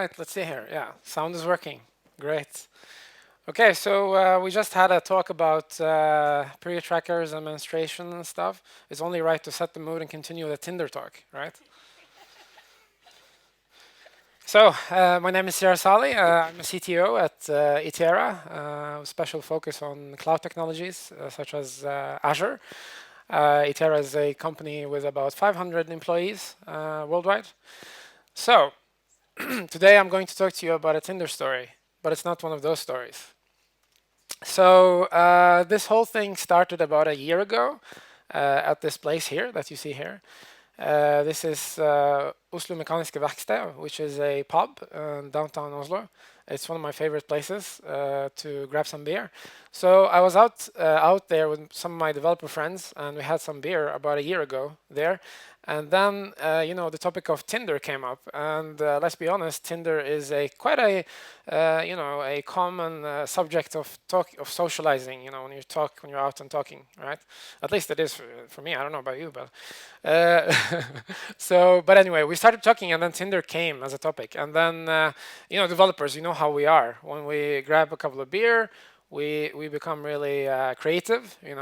right, let's see here. Yeah, sound is working. Great. Okay, so we just had a talk about period trackers and menstruation and stuff. It's only right to set the mood and continue the Tinder talk, right? So, my name is Sirar Salih. I'm a CTO at Itera, special focus on cloud technologies such as Azure. Itera is a company with about 500 employees worldwide. So, today I'm going to talk to you about a Tinder story, but it's not one of those stories. So this whole thing started about a year ago at this place here that you see here. This is Oslo Mekaniske Verksted, which is a pub in downtown Oslo. It's one of my favorite places to grab some beer. So I was out there with some of my developer friends, and we had some beer about a year ago there. And then the topic of Tinder came up, and let's be honest, Tinder is quite a common subject of socializing. When you're out and talking, right? At least it is for me. I don't know about you, but but anyway, we started talking, and then Tinder came as a topic, and then developers, you know how we are. When we grab a couple of beer, we become really creative. We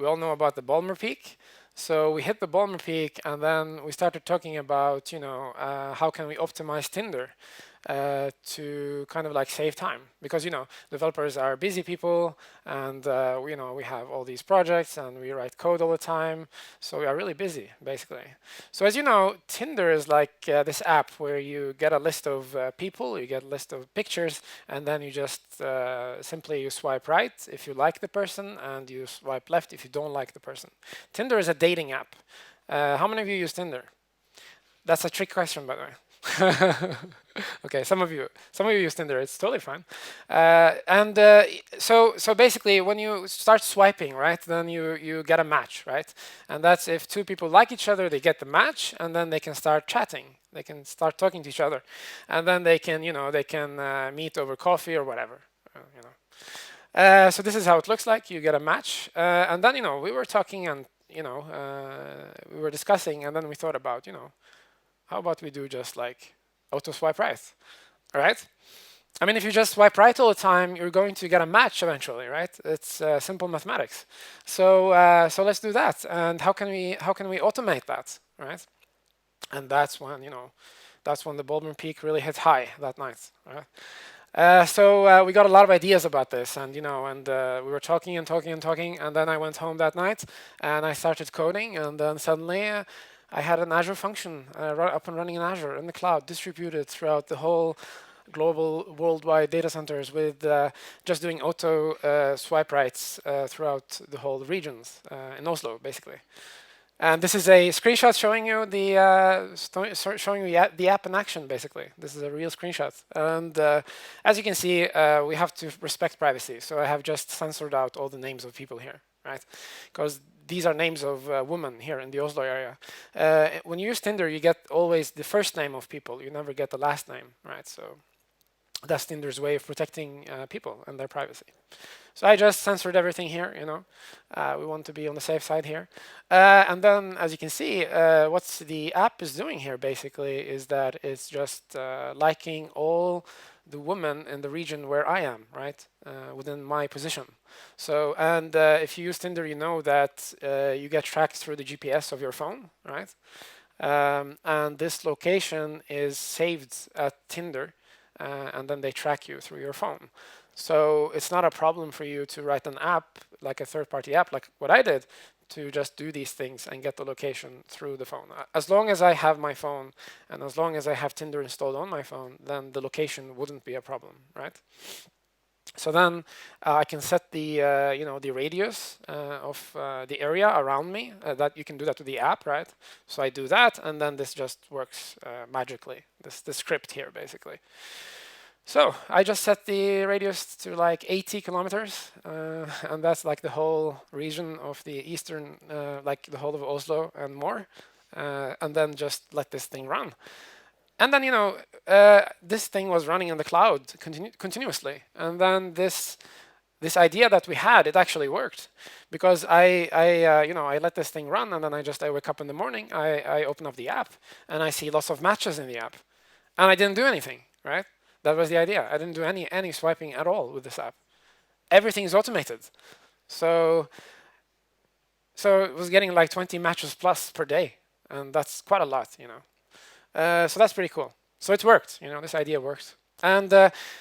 all know about the Balmer Peak. So we hit the Balmer Peak, and then we started talking about, how can we optimize Tinder to kind of like save time, because developers are busy people, and we have all these projects, and we write code all the time, so we are really busy basically. So as you know, Tinder is like this app where you get a list of people, you get a list of pictures, and then you just simply you swipe right if you like the person, and you swipe left if you don't like the person. Tinder is a dating app. How many of you use Tinder? That's a trick question, by the way. Okay, some of you use Tinder. It's totally fine. So basically, when you start swiping, right, then you get a match, right? And that's if two people like each other, they get the match, and then they can start chatting. They can start talking to each other, and then they can meet over coffee or whatever. So this is how it looks like. You get a match, and then we were talking, and we were discussing, and then we thought about how about we do just like auto swipe right? All right. I mean, if you just swipe right all the time, you're going to get a match eventually, right? It's simple mathematics. So let's do that. And how can we automate that, right? And that's when the Baldwin Peak really hit high that night. Right? So we got a lot of ideas about this, and we were talking and talking and talking, and then I went home that night and I started coding, and then suddenly I had an Azure function up and running in Azure in the cloud, distributed throughout the whole global worldwide data centers, with just doing auto swipe rights throughout the whole regions in Oslo, basically. And this is a screenshot showing you the app in action, basically. This is a real screenshot. And as you can see, we have to respect privacy. So I have just censored out all the names of people here, right? Because these are names of women here in the Oslo area. When you use Tinder, you get always the first name of people. You never get the last name, right? So that's Tinder's way of protecting people and their privacy. So I just censored everything here, we want to be on the safe side here. And then, as you can see, what the app is doing here basically is that it's just liking all the women in the region where I am, right, within my position. So, and if you use Tinder, you know that you get tracked through the GPS of your phone, right? And this location is saved at Tinder, and then they track you through your phone. So it's not a problem for you to write an app, like a third-party app, like what I did, to just do these things and get the location through the phone. As long as I have my phone, and as long as I have Tinder installed on my phone, then the location wouldn't be a problem, right? So then I can set the the radius of the area around me. That you can do that with the app, right? So I do that, and then this just works magically. This script here, basically. So I just set the radius to like 80 kilometers, and that's like the whole region of the eastern, like the whole of Oslo and more, and then just let this thing run. And then this thing was running in the cloud continuously, and then this idea that we had, it actually worked, because I let this thing run, and then I wake up in the morning, I open up the app, and I see lots of matches in the app, and I didn't do anything. right? That was the idea. I didn't do any swiping at all with this app. Everything is automated. So it was getting like 20 matches plus per day, and that's quite a lot, you know. So that's pretty cool. So it worked, you know, this idea works. And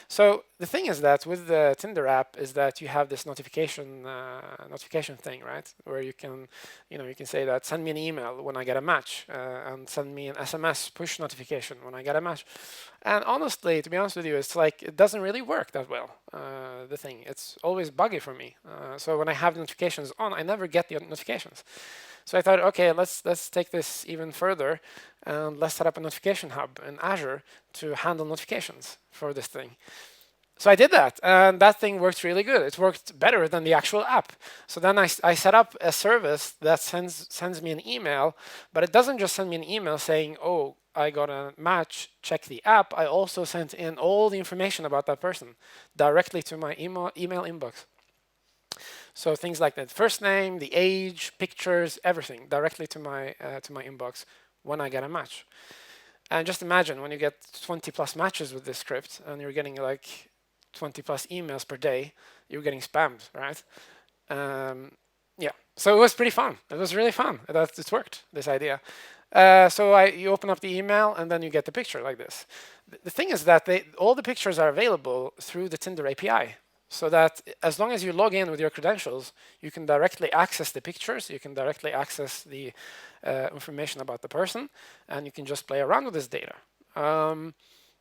so the thing is that with the Tinder app is that you have this notification thing, right? Where you can, you know, you can say that send me an email when I get a match, and send me an SMS push notification when I get a match. And honestly, to be honest with you, it's like it doesn't really work that well. The thing, it's always buggy for me. So when I have notifications on, I never get the notifications. So I thought, okay, let's take this even further, and let's set up a notification hub in Azure to handle notifications for this thing. So I did that, and that thing worked really good. It worked better than the actual app. So then I set up a service that sends me an email, but it doesn't just send me an email saying, oh, I got a match, check the app. I also sent in all the information about that person directly to my email inbox. So things like that, first name, the age, pictures, everything directly to my inbox when I get a match. And just imagine when you get 20 plus matches with this script and you're getting like 20 plus emails per day, you're getting spammed, right? Yeah, so it was pretty fun. It was really fun. It worked, this idea. So you open up the email and then you get the picture like this. The thing is that all the pictures are available through the Tinder API. So that as long as you log in with your credentials, you can directly access the pictures, you can directly access the information about the person, and you can just play around with this data.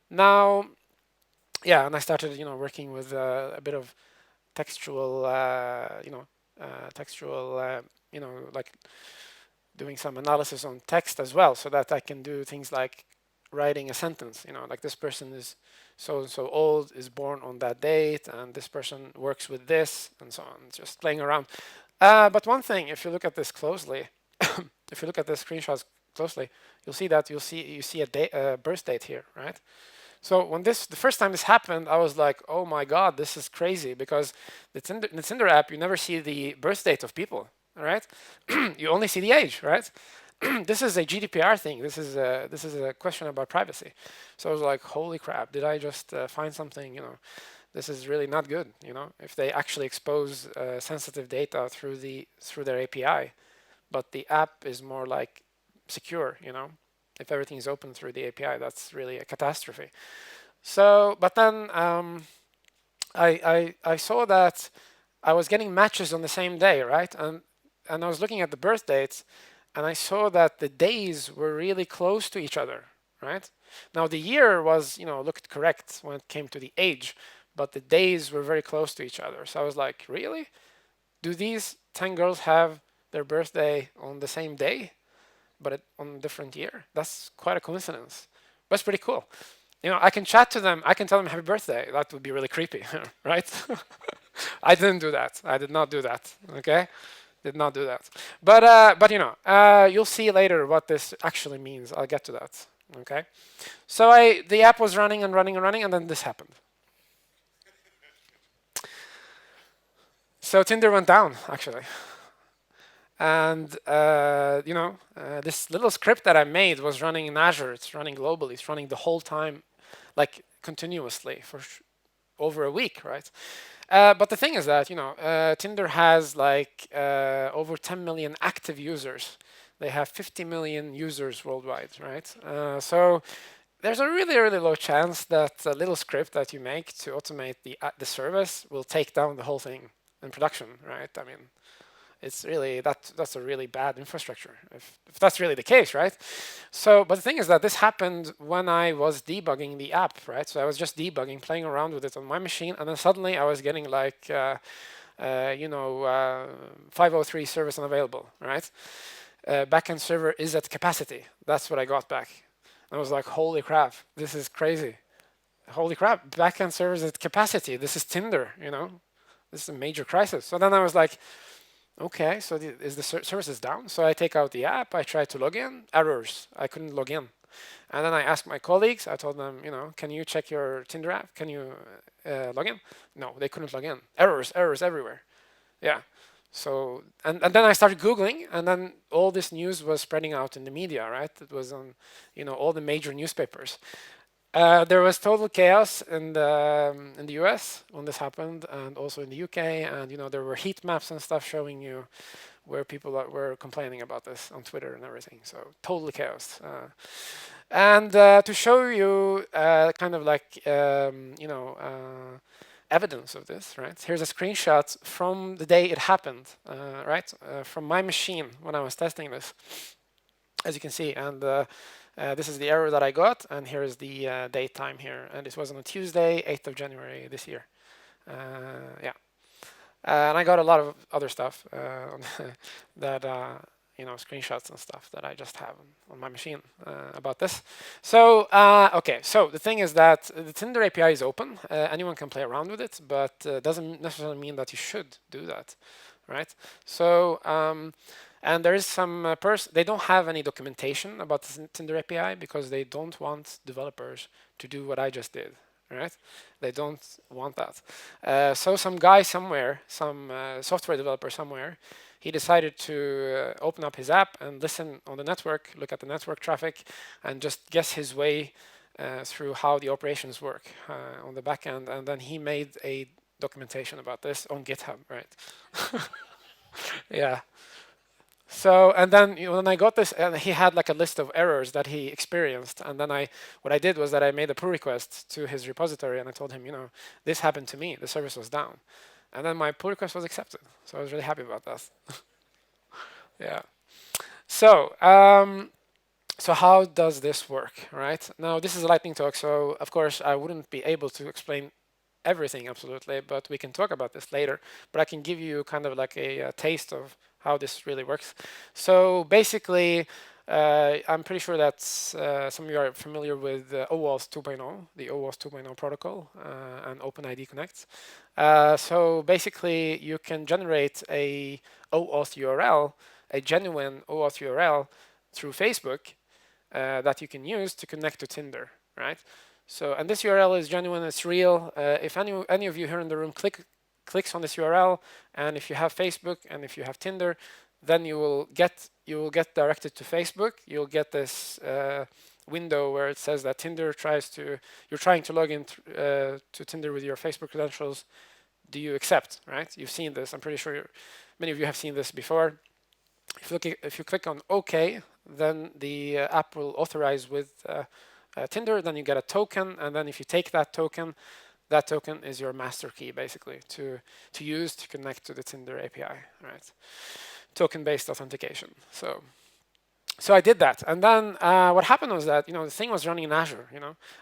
Now, yeah, and I started, you know, working with a bit of textual, like doing some analysis on text as well, so that I can do things like writing a sentence, you know, like this person is so and so old, is born on that date, and this person works with this, and so on, just playing around. But one thing, if you look at this closely, if you look at the screenshots closely, you'll see that you see a birth date here, right? So when the first time this happened, I was like, oh my God, this is crazy, because in the Tinder app, you never see the birth date of people, all right? You only see the age, right? This is a GDPR thing. This is a question about privacy. So I was like, holy crap, did I just find something, you know, this is really not good, you know, if they actually expose sensitive data through their API, but the app is more like secure, you know, if everything is open through the API, that's really a catastrophe. So, but then I saw that I was getting matches on the same day, right? And I was looking at the birth dates, and I saw that the days were really close to each other, right? Now the year was, you know, looked correct when it came to the age, but the days were very close to each other. So I was like, really? Do these 10 girls have their birthday on the same day, but on a different year? That's quite a coincidence. That's pretty cool. You know, I can chat to them. I can tell them happy birthday. That would be really creepy, right? I didn't do that. I did not do that. Okay, did not do that. But you know, you'll see later what this actually means. I'll get to that. Okay. So the app was running and running and running, and then this happened. So Tinder went down actually. And you know, this little script that I made was running in Azure. It's running globally. It's running the whole time, like continuously for over a week, right? But the thing is that, you know, Tinder has like over 10 million active users. They have 50 million users worldwide, right? So there's a really, really low chance that a little script that you make to automate the service will take down the whole thing in production, right? I mean, it's really that's a really bad infrastructure if that's really the case, right? So, but the thing is that this happened when I was debugging the app, right? So I was just debugging, playing around with it on my machine, and then suddenly I was getting like, 503 service unavailable, right? Backend server is at capacity. That's what I got back. I was like, holy crap, this is crazy. Holy crap, backend server is at capacity. This is Tinder, you know? This is a major crisis. So then I was like, okay, so is the service is down? So I take out the app, I try to log in, errors, I couldn't log in. And then I asked my colleagues, I told them, you know, can you check your Tinder app? Can you log in? No, they couldn't log in. Errors everywhere. Yeah. So, and then I started Googling, and then all this news was spreading out in the media, right? It was on, you know, all the major newspapers. There was total chaos in the US when this happened, and also in the UK. And there were heat maps and stuff showing you where people were complaining about this on Twitter and everything. So total chaos. And to show you kind of like evidence of this, right? Here's a screenshot from the day it happened, right? From my machine when I was testing this, as you can see. And this is the error that I got, and here is the date time here. And this was on a Tuesday, 8th of January this year. Yeah. And I got a lot of other stuff that, screenshots and stuff that I just have on my machine about this. So, okay, so the thing is that the Tinder API is open. Anyone can play around with it, but doesn't necessarily mean that you should do that, right? So, and there is some they don't have any documentation about the Tinder API because they don't want developers to do what I just did, right? They don't want that. So some guy somewhere, some software developer somewhere, he decided to open up his app and listen on the network, look at the network traffic, and just guess his way through how the operations work on the back end. And then he made a documentation about this on GitHub, right? Yeah. So, and then when I got this, and he had like a list of errors that he experienced, and then what I did was that I made a pull request to his repository, and I told him, this happened to me. The service was down, and then my pull request was accepted. So I was really happy about that. Yeah. So, so how does this work, right? Now this is a lightning talk, so of course I wouldn't be able to explain everything absolutely, but we can talk about this later. But I can give you kind of like a taste of how this really works. So basically, I'm pretty sure that some of you are familiar with OAuth 2.0, the OAuth 2.0 protocol, and OpenID Connect. So basically, you can generate a OAuth URL, a genuine OAuth URL through Facebook that you can use to connect to Tinder, right? So, and this URL is genuine, it's real. If any of you here in the room clicks on this URL, and if you have Facebook and if you have Tinder, then you will get directed to Facebook. You'll get this window where it says that you're trying to log in to Tinder with your Facebook credentials. Do you accept? Right? You've seen this. I'm pretty sure many of you have seen this before. If you click on OK, then the app will authorize with Tinder. Then you get a token, and then if you take that token is your master key, basically, to use to connect to the Tinder API, right? Token-based authentication. So I did that, and then what happened was that the thing was running in Azure.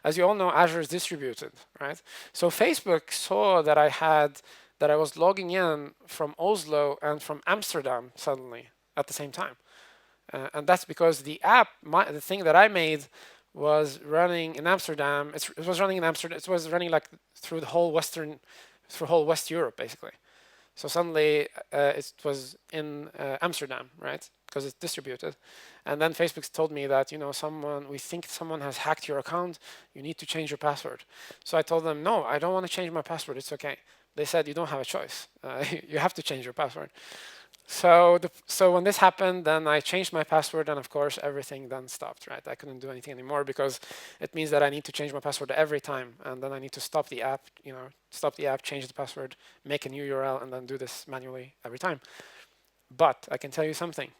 As you all know, Azure is distributed, right? So Facebook saw that I was logging in from Oslo and from Amsterdam suddenly at the same time, and that's because the app, the thing that I made, was running in Amsterdam. It was running in Amsterdam. It was running like through whole West Europe, basically. So suddenly it was in Amsterdam, right? Because it's distributed. And then Facebook told me that we think someone has hacked your account. You need to change your password. So I told them, no, I don't want to change my password. It's okay. They said you don't have a choice. You have to change your password. So when this happened, then I changed my password, and of course everything then stopped, right? I couldn't do anything anymore because it means that I need to change my password every time, and then I need to stop the app, change the password, make a new URL, and then do this manually every time. But I can tell you something.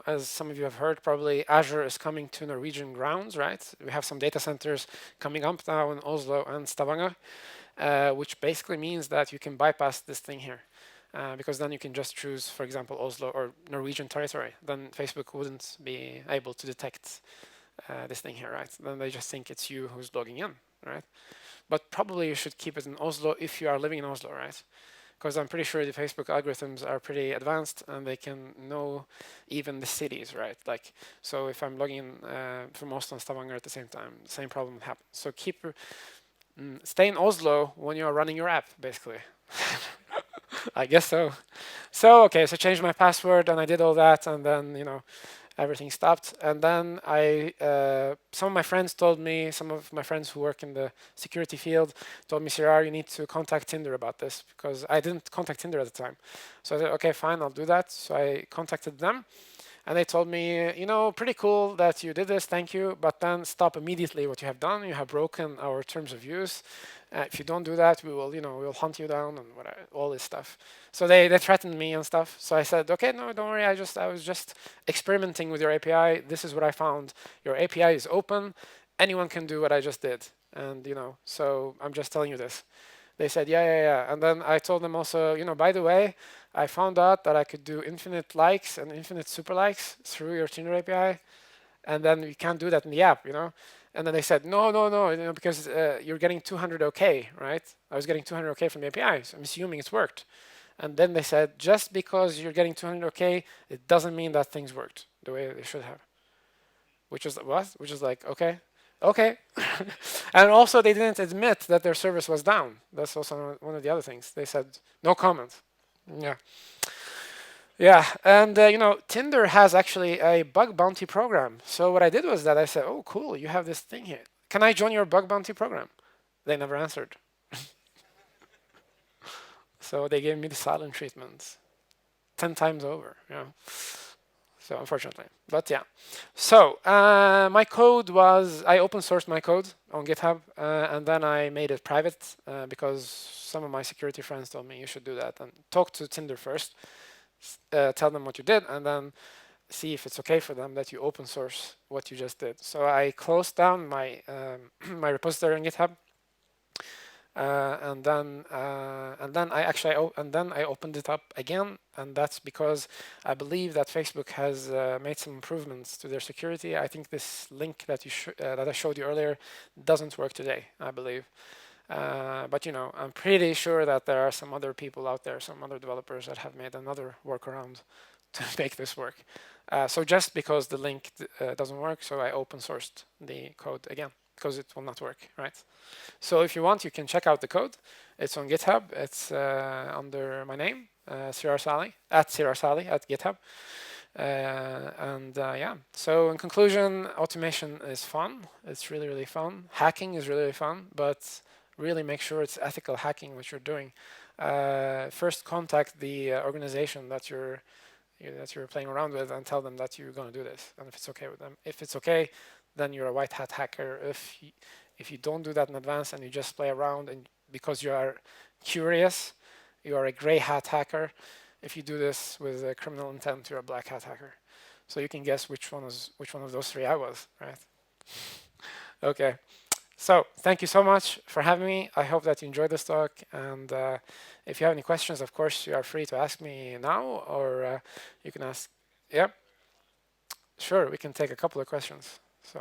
As some of you have heard, probably Azure is coming to Norwegian grounds, right? We have some data centers coming up now in Oslo and Stavanger, which basically means that you can bypass this thing here. Because then you can just choose, for example, Oslo or Norwegian territory. Then Facebook wouldn't be able to detect this thing here, right? Then they just think it's you who's logging in, right? But probably you should keep it in Oslo if you are living in Oslo, right? Because I'm pretty sure the Facebook algorithms are pretty advanced and they can know even the cities, right? Like, so if I'm logging in from Oslo and Stavanger at the same time, the same problem happens. So stay in Oslo when you are running your app, basically. I guess so. So changed my password, and I did all that, and then everything stopped. And then some of my friends told me, some of my friends who work in the security field told me, Sirar, you need to contact Tinder about this, because I didn't contact Tinder at the time. So I said, okay, fine, I'll do that. So I contacted them, And they told me, pretty cool that you did this, thank you, but then stop immediately what you have done. You have broken our terms of use. If you don't do that, we will, we will hunt you down and whatever, all this stuff. So they threatened me and stuff. So I said, okay, no, don't worry. I was just experimenting with your API. This is what I found. Your API is open. Anyone can do what I just did. And, so I'm just telling you this. They said, yeah, yeah, yeah. And then I told them also, by the way, I found out that I could do infinite likes and infinite super likes through your Tinder API, and then you can't do that in the app. And then they said, no, no, no, because you're getting 200 OK, right? I was getting 200 OK from the API, so I'm assuming it's worked. And then they said, just because you're getting 200 OK, it doesn't mean that things worked the way they should have. Which is what? Which is like, okay, okay. And also, they didn't admit that their service was down. That's also one of the other things. They said, no comment. Yeah. Yeah, and Tinder has actually a bug bounty program. So what I did was that I said, "Oh, cool, you have this thing here. Can I join your bug bounty program?" They never answered. So they gave me the silent treatment 10 times over. So unfortunately, but yeah. So my code was I open sourced my code on GitHub, and then I made it private because some of my security friends told me you should do that and talk to Tinder first, tell them what you did, and then see if it's okay for them that you open source what you just did. So I closed down my my repository on GitHub, and then I opened it up again, and that's because I believe that Facebook has made some improvements to their security. I think this link that that I showed you earlier doesn't work today, I believe. But I'm pretty sure that there are some other people out there, some other developers that have made another workaround to make this work. So just because the link doesn't work, so I open sourced the code again because it will not work, right? So if you want, you can check out the code. It's on GitHub. It's under my name, Sirar Salih, at GitHub. Yeah, so in conclusion, automation is fun. It's really, really fun. Hacking is really, really fun, but really make sure it's ethical hacking what you're doing. First contact the organization that you're playing around with and tell them that you're going to do this and if it's okay with them. If it's okay, then you're a white hat hacker. If you don't do that in advance and you just play around and because you are curious, you are a gray hat hacker. If you do this with a criminal intent, you're a black hat hacker. So you can guess which one of those three I was, right? Okay. So thank you so much for having me. I hope that you enjoyed this talk. And if you have any questions, of course, you are free to ask me now, or you can ask. Yep, sure. We can take a couple of questions. So.